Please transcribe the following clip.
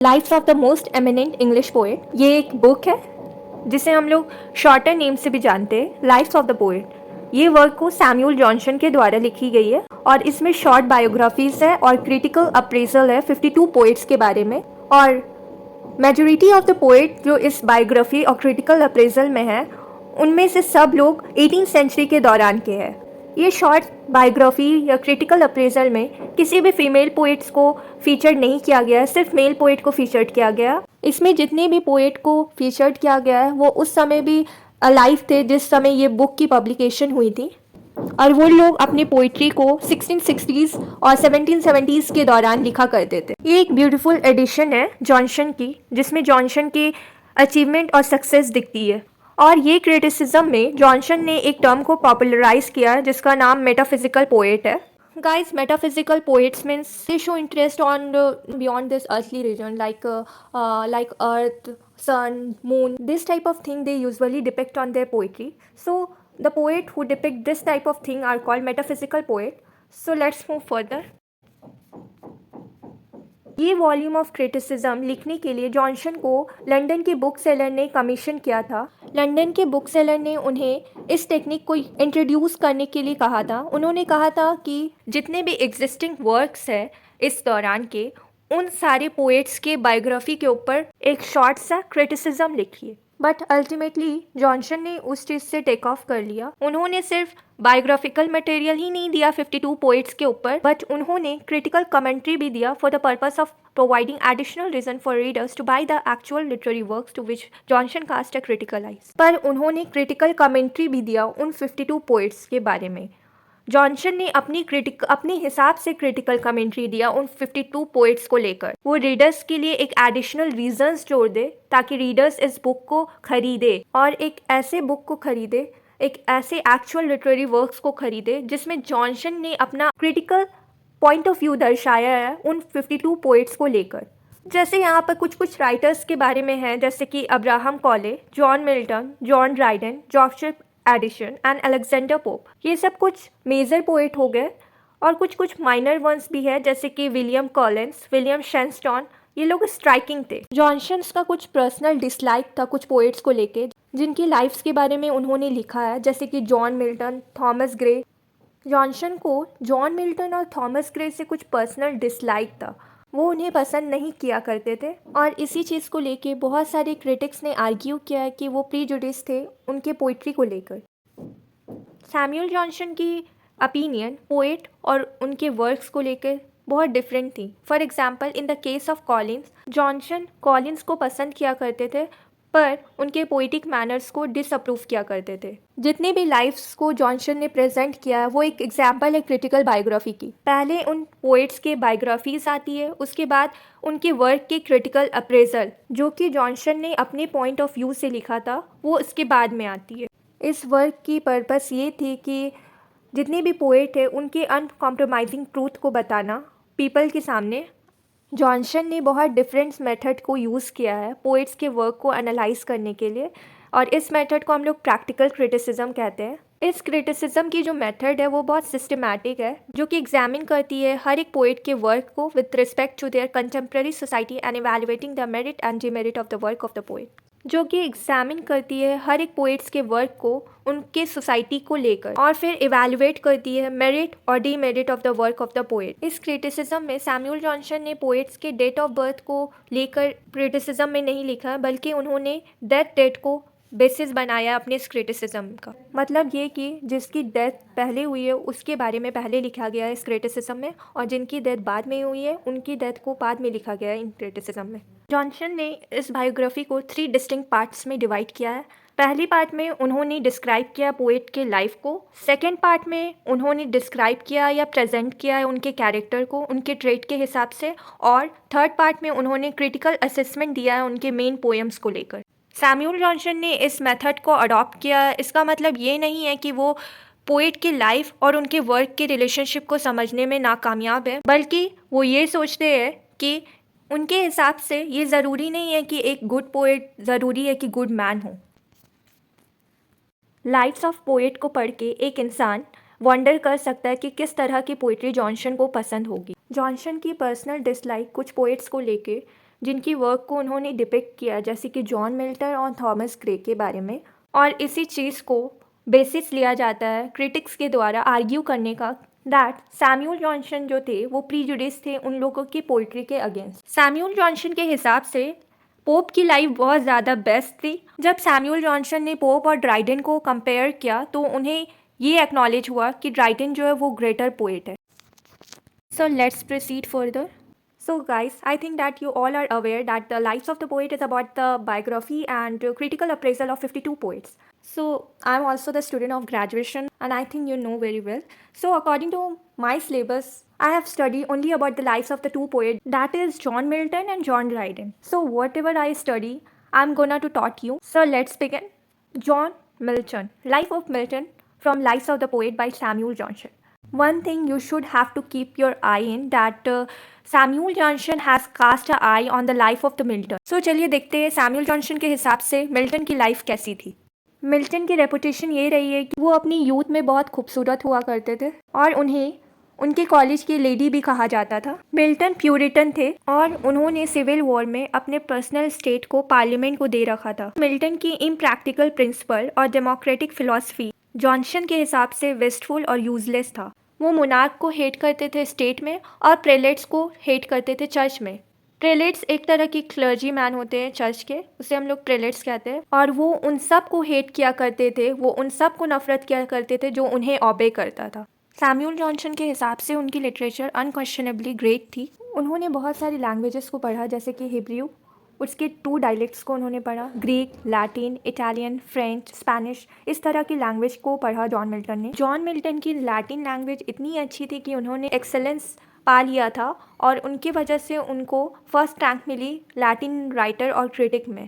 Lives of the most eminent English poet, ये एक book है जिसे हम लोग शॉर्टर नेम से भी जानते हैं, लाइफ्स ऑफ द पोएट। ये वर्क को सैमुअल जॉनसन के द्वारा लिखी गई है और इसमें शॉर्ट बायोग्राफीज है और क्रिटिकल अप्रेजल है 52 पोएट्स के बारे में। और मेजोरिटी ऑफ द पोएट जो इस बायोग्राफी और क्रिटिकल अप्रेजल में है, उनमें से सब लोग 18th सेंचुरी के दौरान के हैं। ये शॉर्ट बायोग्राफी या क्रिटिकल अप्रेजल में किसी भी फीमेल पोएट्स को फीचर नहीं किया गया है, सिर्फ मेल पोएट को फीचर्ड किया गया। इसमें जितने भी पोएट को फीचर्ड किया गया है वो उस समय भी अलाइव थे जिस समय ये बुक की पब्लिकेशन हुई थी, और वो लोग अपनी पोइट्री को 1660s और 1770s के दौरान लिखा करते थे। ये एक ब्यूटीफुल एडिशन है जॉनसन की, जिसमें जॉनसन की अचीवमेंट और सक्सेस दिखती है। और ये क्रिटिसिज्म में जॉनसन ने एक टर्म को पॉपुलराइज किया है जिसका नाम मेटाफिजिकल पोएट है। Guys, metaphysical poets means they show interest on beyond this earthly region, like Earth, Sun, Moon. This type of thing they usually depict on their poetry. So the poet who depict this type of thing are called metaphysical poet. So let's move further. ये volume of criticism लिखने के लिए Johnson को London के book seller ने commission किया था। London के बुक सेलर ने उन्हें इस टेक्निक को इंट्रोड्यूस करने के लिए कहा था। उन्होंने कहा था कि जितने भी एग्जिस्टिंग वर्क्स हैं इस दौरान के, उन सारे पोएट्स के बायोग्राफी के ऊपर एक शॉर्ट सा क्रिटिसिज्म लिखिए। बट अल्टीमेटली जॉनसन ने उस चीज़ से टेक ऑफ कर लिया। उन्होंने सिर्फ बायोग्राफिकल मटेरियल ही नहीं दिया 52 पोइट्स के ऊपर, बट उन्होंने क्रिटिकल कमेंट्री भी दिया for the purpose of providing additional reason for readers to buy the actual literary works to which Johnson cast a critical eyes. पर उन्होंने क्रिटिकल कमेंट्री भी दिया उन 52 पोइट्स के बारे में। जॉनसन ने अपने हिसाब से क्रिटिकल कमेंट्री दिया उन 52 पोइट्स को लेकर। वो रीडर्स के लिए एक एडिशनल रीजंस जोड़ दे ताकि रीडर्स इस बुक को खरीदे, और एक ऐसे बुक को खरीदे, एक ऐसे एक्चुअल लिटरेरी वर्क्स को खरीदे जिसमें जॉनसन ने अपना क्रिटिकल पॉइंट ऑफ व्यू दर्शाया है उन 52 पोइट्स को लेकर। जैसे यहाँ पर कुछ राइटर्स के बारे में है, जैसे कि अब्राहम कॉले, John Milton, John Dryden, Joseph Addison and Alexander pope. ये सब कुछ मेजर पोएट हो गए, और कुछ माइनर वंस भी है जैसे कि विलियम कॉलिंस, विलियम शेंस्टन। ये लोग स्ट्राइकिंग थे। जॉनसन का कुछ पर्सनल डिसलाइक था कुछ पोएट्स को लेके जिनकी लाइफ्स के बारे में उन्होंने लिखा है, जैसे कि John Milton, Thomas Gray. Johnson को जॉन मिल्टन और थॉमस ग्रे से कुछ पर्सनल डिसलाइक था, वो उन्हें पसंद नहीं किया करते थे, और इसी चीज़ को लेके बहुत सारे क्रिटिक्स ने आर्ग्यू किया है कि वो प्रीजुडिस थे उनके पोइट्री को लेकर। सैमुअल जॉनसन की ओपिनियन पोएट और उनके वर्क्स को लेकर बहुत डिफरेंट थी। For example in the case of Collins, Johnson Collins को पसंद किया करते थे पर उनके पोइटिक मैनर्स को डिसअप्रूव किया करते थे। जितने भी लाइफ्स को जॉनसन ने प्रेजेंट किया है वो एक एग्जाम्पल है क्रिटिकल बायोग्राफी की। पहले उन पोइट्स के बायोग्राफीज आती है, उसके बाद उनके वर्क के क्रिटिकल अप्रेजल जो कि जॉनसन ने अपने पॉइंट ऑफ व्यू से लिखा था, वो इसके बाद में आती है। इस वर्क की पर्पस ये थी कि जितने भी पोएट है उनके अनकॉम्प्रोमाइजिंग ट्रूथ को बताना पीपल के सामने। जॉनसन ने बहुत डिफरेंट मेथड को यूज़ किया है पोइट्स के वर्क को एनालाइज करने के लिए, और इस मेथड को हम लोग प्रैक्टिकल क्रिटिसिज्म कहते हैं। इस क्रिटिसिज्म की जो मेथड है वो बहुत सिस्टमैटिक है, जो कि एग्जामिन करती है हर एक पोइट के वर्क को with respect to their contemporary society and evaluating the merit and demerit of the work of the poet. जो कि एग्जामिन करती है हर एक पोइट्स के वर्क को उनके सोसाइटी को लेकर, और फिर इवैल्यूएट करती है मेरिट और demerit of the work of the poet. इस क्रिटिसिज्म में सैमुअल जॉनसन ने पोएट्स के डेट ऑफ बर्थ को लेकर क्रिटिसिज्म में नहीं लिखा, बल्कि उन्होंने डेथ डेट को बेसिस बनाया अपने इस क्रिटिसिज्म का। मतलब ये कि जिसकी डेथ पहले हुई है उसके बारे में पहले लिखा गया है इस क्रिटिसिज्म में, और जिनकी डेथ बाद में हुई है उनकी डेथ को बाद में लिखा गया है इन क्रिटिसिज्म में। जॉनसन ने इस बायोग्राफी को 3 डिस्टिंक्ट पार्ट्स में डिवाइड किया है। पहली पार्ट में उन्होंने डिस्क्राइब किया पोएट के लाइफ को, सेकेंड पार्ट में उन्होंने डिस्क्राइब किया या प्रेजेंट किया है उनके कैरेक्टर को उनके ट्रेट के हिसाब से, और थर्ड पार्ट में उन्होंने क्रिटिकल असेसमेंट दिया है उनके मेन पोएम्स को लेकर। सैमुअल जॉनसन ने इस मेथड को अडॉप्ट किया। इसका मतलब ये नहीं है कि वो पोएट की लाइफ और उनके वर्क के रिलेशनशिप को समझने में नाकामयाब है, बल्कि वो ये सोचते हैं कि उनके हिसाब से ये ज़रूरी नहीं है कि एक गुड पोएट ज़रूरी है कि गुड मैन हो। लाइफ्स ऑफ पोएट को पढ़ के एक इंसान वंडर कर सकता है कि किस तरह की पोइट्री जॉनसन को पसंद होगी। जॉनसन की पर्सनल डिसलाइक कुछ पोएट्स को लेके जिनकी वर्क को उन्होंने डिपिक्ट किया, जैसे कि जॉन मिल्टन और थॉमस ग्रे के बारे में। और इसी चीज़ को बेसिस लिया जाता है क्रिटिक्स के द्वारा आर्ग्यू करने का दैट सैमुअल जॉनसन जो थे वो प्रीजुडिस थे उन लोगों की पोइट्री के अगेंस्ट। सैमुअल जॉनसन के हिसाब से पोप की लाइफ बहुत ज़्यादा बेस्ट थी। जब सैमुअल जॉनसन ने पोप और ड्राइडन को कंपेयर किया तो उन्हें ये एक्नॉलेज हुआ कि ड्राइडन जो है वो ग्रेटर पोएट है। So let's proceed further. So guys, I think that you all are aware that the Lives of the Poet is about the biography and critical appraisal of 52 poets. So I'm also the student of graduation and I think you know very well. So according to my syllabus, I have studied only about the lives of the two poets, that is John Milton and John Dryden. So whatever I study, I'm gonna to taught you. So let's begin. John Milton, Life of Milton from Lives of the Poet by Samuel Johnson. One thing you should have to keep your eye in that Samuel Johnson has cast an eye on the life of the Milton. So चलिए देखते हैं Samuel Johnson के हिसाब से Milton की life कैसी थी। Milton की रेपुटेशन ये रही है कि वो अपनी यूथ में बहुत खूबसूरत हुआ करते थे और उन्हें उनके कॉलेज की लेडी भी कहा जाता था। मिल्टन प्यूरिटन थे और उन्होंने सिविल वॉर में अपने पर्सनल स्टेट को पार्लियामेंट को दे रखा था। मिल्टन की इम्प्रैक्टिकल प्रिंसिपल और डेमोक्रेटिक फिलॉसफी जॉनसन के हिसाब से वेस्टफुल और यूजलेस था। वो मोनार्क को हेट करते थे स्टेट में और प्रेलेट्स को हेट करते थे चर्च में। प्रेलेट्स एक तरह की क्लर्जी मैन होते हैं चर्च के, उसे हम लोग प्रेलेट्स कहते हैं, और वो उन सब को हेट किया करते थे, वो उन सब को नफरत किया करते थे जो उन्हें ऑबे करता था। सैमुअल जॉनसन के हिसाब से उनकी लिटरेचर अनक्वेश्चनेबली ग्रेट थी। उन्होंने बहुत सारी लैंग्वेजेस को पढ़ा, जैसे कि हिब्रू, उसके 2 डायलेक्ट्स को उन्होंने पढ़ा, Greek, Latin, Italian, French, Spanish, इस तरह की लैंग्वेज को पढ़ा जॉन मिल्टन ने। जॉन मिल्टन की लैटिन लैंग्वेज इतनी अच्छी थी कि उन्होंने एक्सेलेंस पा लिया था और उनकी वजह से उनको फर्स्ट रैंक मिली लैटिन राइटर और क्रिटिक में।